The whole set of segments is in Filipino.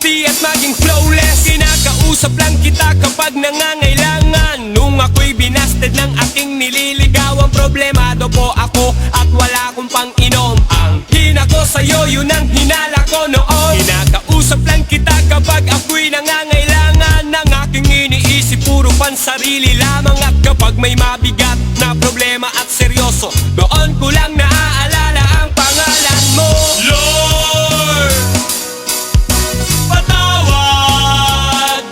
easy at maging flawless. Kinakausap lang kita kapag nangangailangan. Nung ako'y binasted ng aking nililigawan, problemado po ako at wala akong pang-inom. Ang hina ko sa'yo, yun ang hinala ko noon. Kinakausap lang kita kapag ako'y nangangailangan. Ng aking iniisip, puro pansarili lamang. At kapag may mabigat na problema at seryoso, doon ko lang naaalala ang pangalan mo. Lord, patawad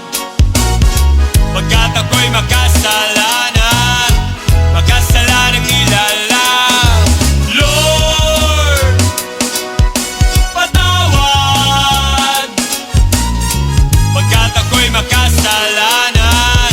pagkat ako'y makasalanan, makasalanang ilalang. Lord, patawad pagkat ako'y makasalanan,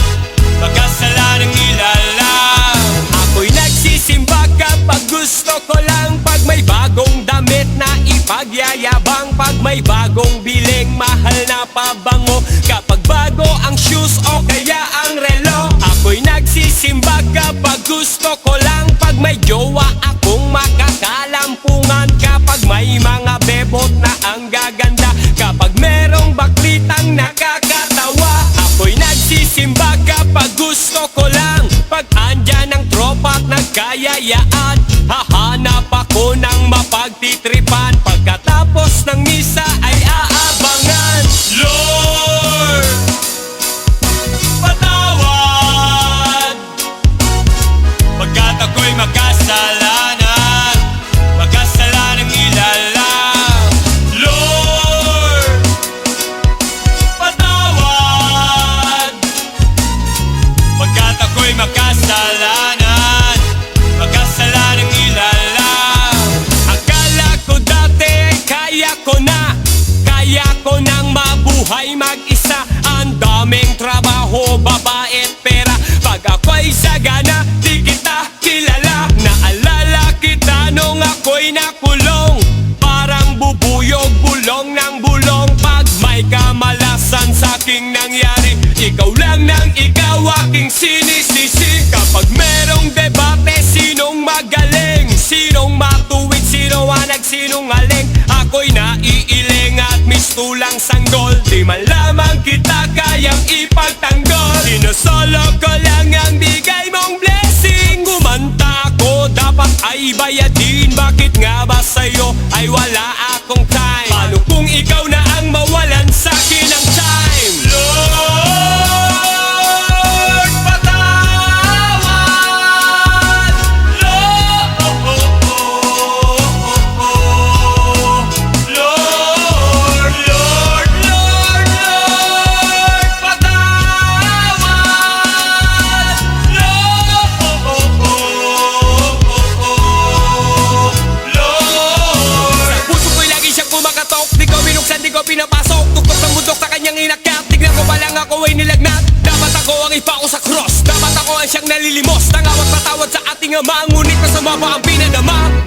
makasalanang ilalang. Ako'y nagsisimba kapag gusto ko lang, pag may bagong damit na ipagyayabang, pag may bagong biling mahal na pabango, kapag bago ang shoes o kaya ang relo. Ako'y nagsisimba kapag gusto ko lang, pag may jowa akong makakalampungan, kapag may mga bebot na ang gaganda, kapag merong baklitang nakakatawa. Ako'y nagsisimba kapag gusto ko lang, pag andyan ang tropa at nagkayayaan, hahanap ako ng mapagtitripan, pagkatapos ng misa ay aabangan. Lord, patawad pagkat ako'y makasalanan, makasalanang ilalang. Lord, patawad pagkat ako'y makasalanan, makasalanang ilalang. Akala ko dati ay kaya ko nang mabuhay mag-isa. Ang daming trabaho, babae at pera, pag ako'y sagana, di kita kilala. Naalala kita nung ako'y nakulong, parang bubuyog, bulong ng bulong. Pag may kamalasan sa'king nangyari, ikaw lang nang ikaw aking sinisisi. Kapag merong debate, sinong magaling, sinong matuwid, sino ang nagsinungaling, ako'y naiiling at mistulang sanggol. Di man lamang kita kayang ipagtanggol, sinusolo ko lang ang bigay mong blessing. Kumanta ako, dapat ay bayadin, bakit nga ba sa'yo ay wala akong time? Paano kung ikaw na ang mawalan sa'kin ng time? Lord, patawad. Lord, Lord, Lord, Lord, patawad. Lord, sa puso ko'y lagi siyang kumakatok, di ko binuksan, di ko pinapasok. Tuktok ng bundok sa kanyang inakyat, tignan ko pa lang ako ay nilagnat. Dapat ako ang ipako sa cross, dapat ako ang siyang nalilimos. Tangawat patawad sa ating ama, ngunit masama pa ang pinadama.